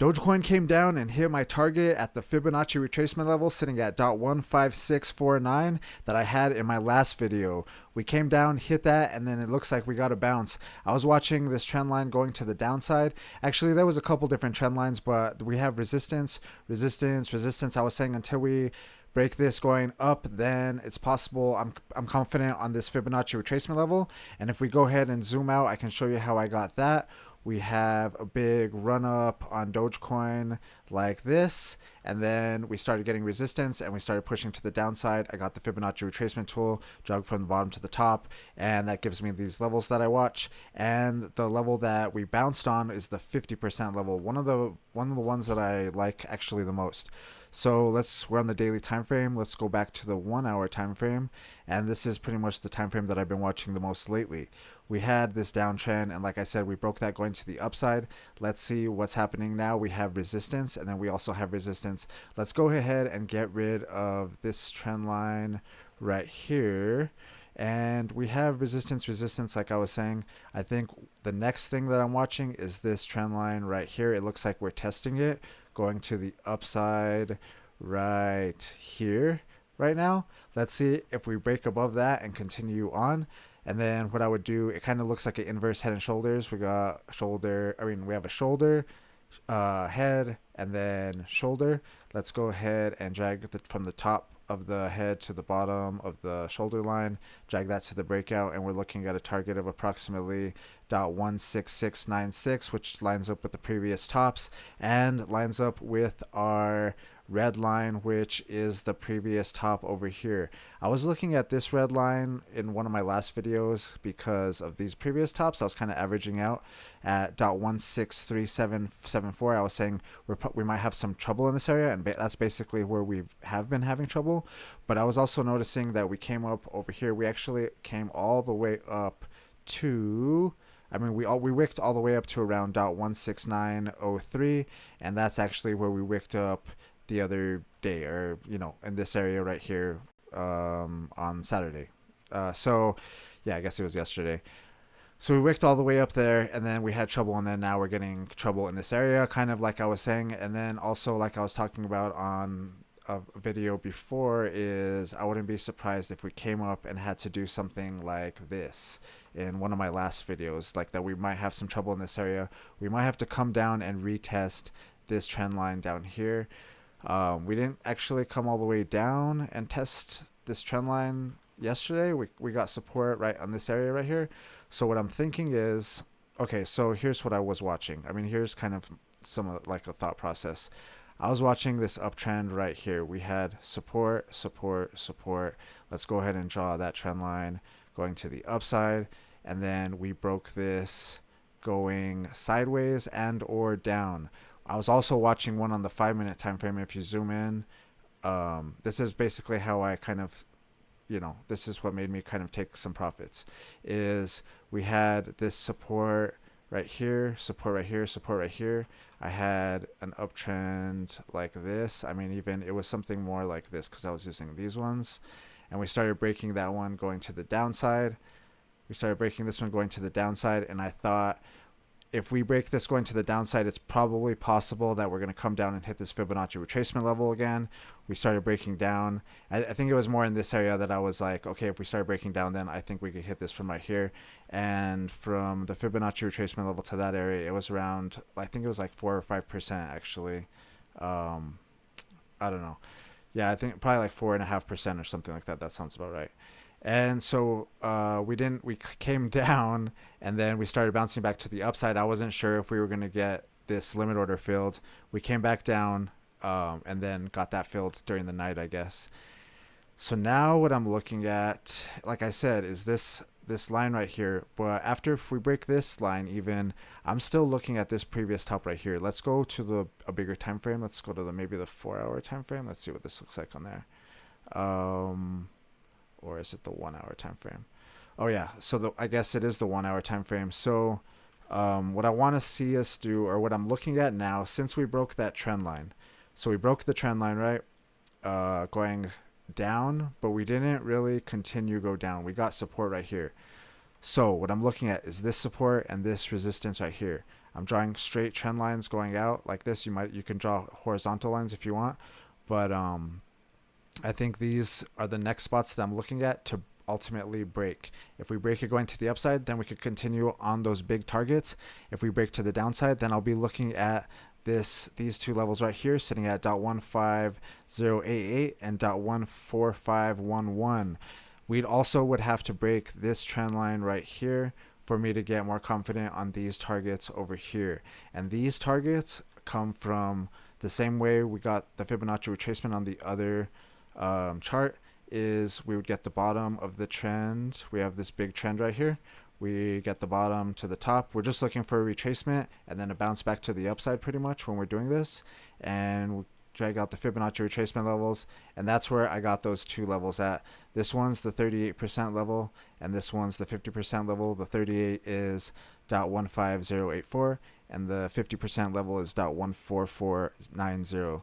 Dogecoin came down and hit my target at the Fibonacci retracement level sitting at 0.15649 that I had in my last video. We came down, hit that, and then it looks like we got a bounce. I was watching this trend line going to the downside. Actually, there was a couple different trend lines, but we have resistance, resistance, resistance. I was saying until we break this going up, then it's possible. I'm confident on this Fibonacci retracement level. And if we go ahead and zoom out, I can show you how I got that. We have a big run up on Dogecoin like this, and then we started getting resistance and we started pushing to the downside. I got the Fibonacci retracement tool, jogged from the bottom to the top, and that gives me these levels that I watch. And the level that we bounced on is the 50% level, one of the ones that I like actually the most. So we're on the daily time frame. Let's go back to the 1 hour time frame, and this is pretty much the time frame that I've been watching the most lately. We had this downtrend, and like I said, we broke that going to the upside. Let's see what's happening now. We have resistance, and then we also have resistance. Let's go ahead and get rid of this trend line right here. And we have resistance, like I was saying. I think the next thing that I'm watching is this trend line right here. It looks like we're testing it, going to the upside right here right now. Let's see if we break above that and continue on. And then what I would do, it kind of looks like an inverse head and shoulders. We have a shoulder, head, and then shoulder. Let's go ahead and drag from the top of the head to the bottom of the shoulder line, drag that to the breakout, and we're looking at a target of approximately 0.16696, which lines up with the previous tops and lines up with our red line, which is the previous top over here. I was looking at this red line in one of my last videos because of these previous tops. I was kind of averaging out at 0.163774. I was saying we might have some trouble in this area, and that's basically where we have been having trouble. But I was also noticing that we came up over here. We actually came all the way up to, we wicked all the way up to around 0.16903, and that's actually where we wicked up the other day, or in this area right here on Saturday. So yeah, I guess it was yesterday. So we wicked all the way up there, and then we had trouble, and then now we're getting trouble in this area, kind of like I was saying. And then also, like I was talking about on a video before, is I wouldn't be surprised if we came up and had to do something like this in one of my last videos, like that we might have some trouble in this area. We might have to come down and retest this trend line down here. We didn't actually come all the way down and test this trend line yesterday. We got support right on this area right here. So what I'm thinking is, okay, so here's what I was watching. Here's kind of like a thought process. I was watching this uptrend right here. We had support, support, support. Let's go ahead and draw that trend line going to the upside. And then we broke this going sideways and or down. I was also watching one on the 5-minute time frame. If you zoom in, this is basically how I kind of, this is what made me kind of take some profits. Is we had this support right here, support right here, support right here. I had an uptrend like this. Even it was something more like this because I was using these ones, and we started breaking that one going to the downside. We started breaking this one going to the downside, and I thought, if we break this going to the downside, it's probably possible that we're going to come down and hit this Fibonacci retracement level again. We started breaking down. I think it was more in this area that I was like, okay, if we start breaking down, then I think we could hit this from right here. And from the Fibonacci retracement level to that area, it was around, I think it was like 4 or 5% actually. I don't know. Yeah, I think probably like 4.5% or something like that. That sounds about right. And so we came down, and then we started bouncing back to the upside. I wasn't sure if we were going to get this limit order filled. We came back down and then got that filled during the night, I guess. So now what I'm looking at, like I said, is this line right here. But after, if we break this line even, I'm still looking at this previous top right here. Let's go to a bigger time frame. Let's go to maybe the 4-hour time frame. Let's see what this looks like on there. Or is it the 1 hour time frame? Oh yeah, so I guess it is the 1 hour time frame. So what I want to see us do, or what I'm looking at now, since we broke that trend line. So we broke the trend line, right? Going down, but we didn't really continue go down. We got support right here. So what I'm looking at is this support and this resistance right here. I'm drawing straight trend lines going out like this. You can draw horizontal lines if you want, but I think these are the next spots that I'm looking at to ultimately break. If we break it going to the upside, then we could continue on those big targets. If we break to the downside, then I'll be looking at these two levels right here, sitting at 15088 and 14511. We'd also would have to break this trend line right here for me to get more confident on these targets over here. And these targets come from the same way we got the Fibonacci retracement on the other chart. Is we would get the bottom of the trend. We have this big trend right here. We get the bottom to the top. We're just looking for a retracement and then a bounce back to the upside pretty much when we're doing this. And we drag out the Fibonacci retracement levels. And that's where I got those two levels at. This one's the 38% level and this one's the 50% level. The 38 is 15084 and the 50% level is 14490.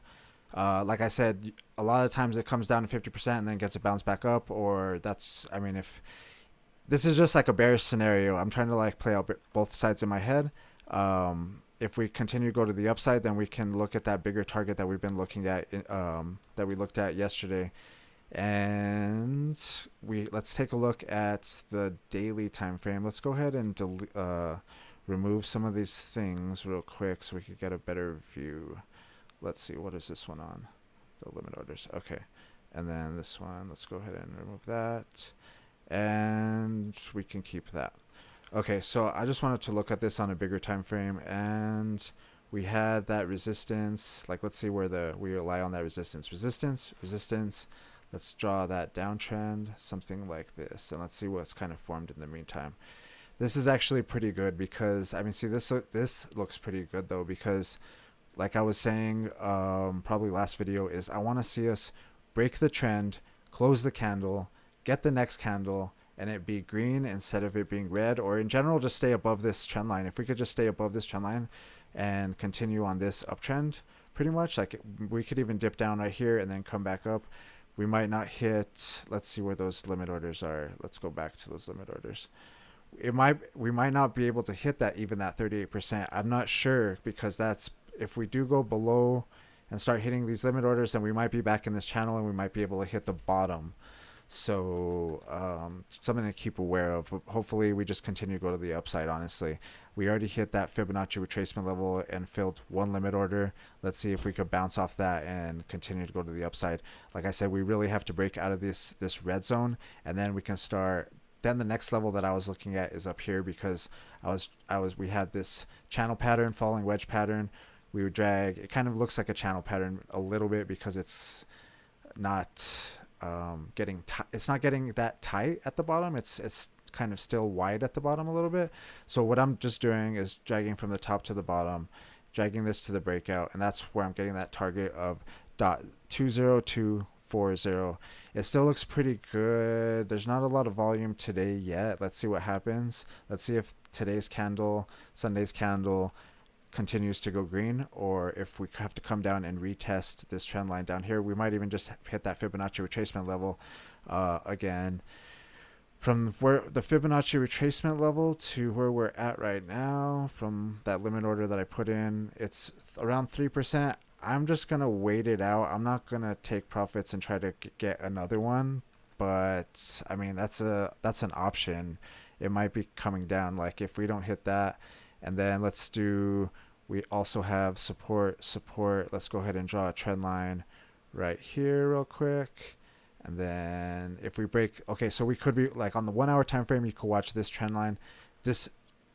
Like I said, a lot of times it comes down to 50% and then gets a bounce back up, or if this is just like a bearish scenario, I'm trying to like play out both sides in my head. If we continue to go to the upside, then we can look at that bigger target that we've been looking at, that we looked at yesterday. And let's take a look at the daily time frame. Let's go ahead and remove some of these things real quick so we could get a better view. Let's see, what is this one on? The limit orders. Okay. And then this one, let's go ahead and remove that. And we can keep that. Okay, so I just wanted to look at this on a bigger time frame, and we had that resistance. Like, let's see where we rely on that resistance. Resistance. Let's draw that downtrend, something like this, and let's see what's kind of formed in the meantime. This is actually pretty good because, I mean, see, this looks pretty good though, because like I was saying, probably last video, is I want to see us break the trend, close the candle, get the next candle, and it be green instead of it being red, or in general, just stay above this trend line. If we could just stay above this trend line and continue on this uptrend, pretty much, like we could even dip down right here and then come back up. We might not hit, let's see where those limit orders are. Let's go back to those limit orders. We might not be able to hit that, even that 38%. I'm not sure, because if we do go below and start hitting these limit orders, then we might be back in this channel and we might be able to hit the bottom. So something to keep aware of. Hopefully we just continue to go to the upside. Honestly, we already hit that Fibonacci retracement level and filled one limit order. Let's see if we could bounce off that and continue to go to the upside. Like I said, we really have to break out of this red zone, and then we can start. Then the next level that I was looking at is up here, because we had this channel pattern, falling wedge pattern. We would drag. It kind of looks like a channel pattern a little bit, because it's not it's not getting that tight at the bottom. It's kind of still wide at the bottom a little bit. So what I'm just doing is dragging from the top to the bottom, dragging this to the breakout, and that's where I'm getting that target of .20240. It still looks pretty good. There's not a lot of volume today yet. Let's see what happens. Let's see if today's candle, Sunday's candle, continues to go green, or if we have to come down and retest this trend line down here. We might even just hit that Fibonacci retracement level again. From where the Fibonacci retracement level to where we're at right now, from that limit order that I put in, it's around 3%. I'm just going to wait it out. I'm not going to take profits and try to get another one, but I mean, that's an option. It might be coming down. Like if we don't hit that, and then we also have support. Let's go ahead and draw a trend line right here real quick. And then if we break, okay, so we could be like on the 1 hour time frame, you could watch this trend line, this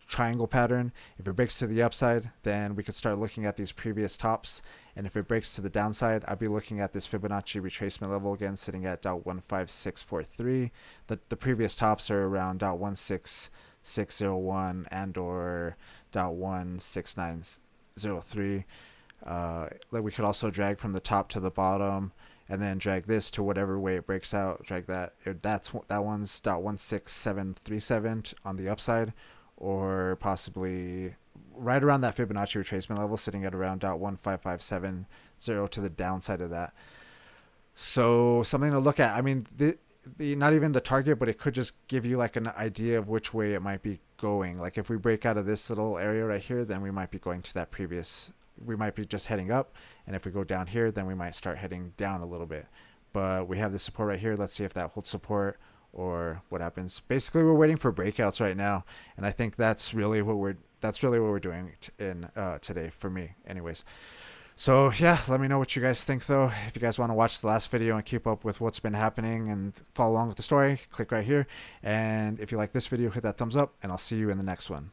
triangle pattern. If it breaks to the upside, then we could start looking at these previous tops. And if it breaks to the downside, I'd be looking at this Fibonacci retracement level again, sitting at .15643. The previous tops are around .16601 and or .16903. We could also drag from the top to the bottom, and then drag this to whatever way it breaks out. Drag that. That one's .16737 on the upside, or possibly right around that Fibonacci retracement level, sitting at around .15570 to the downside of that. So something to look at. I mean, not even the target, but it could just give you like an idea of which way it might be going. Like if we break out of this little area right here, then we might be going to that previous, we might be just heading up. And if we go down here, then we might start heading down a little bit. But we have the support right here. Let's see if that holds support or what happens. Basically, we're waiting for breakouts right now. And I think that's really what we're doing in today for me anyways. So yeah, let me know what you guys think though. If you guys want to watch the last video and keep up with what's been happening and follow along with the story, click right here. And if you like this video, hit that thumbs up, and I'll see you in the next one.